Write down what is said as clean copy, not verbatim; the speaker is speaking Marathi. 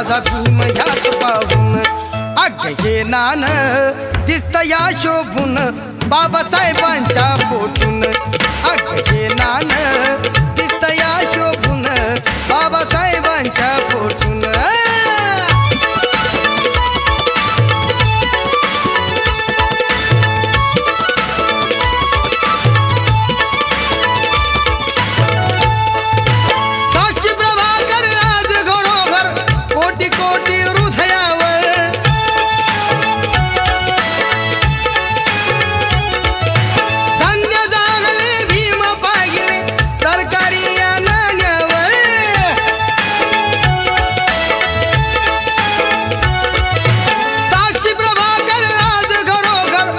माझा भीम ह्यात पाहून अग हे नान दिसतया शोभून बाबासाहेबांच्या पोटून अग हे नान दिसतया शोभून बाबासाहेबांच्या पोटून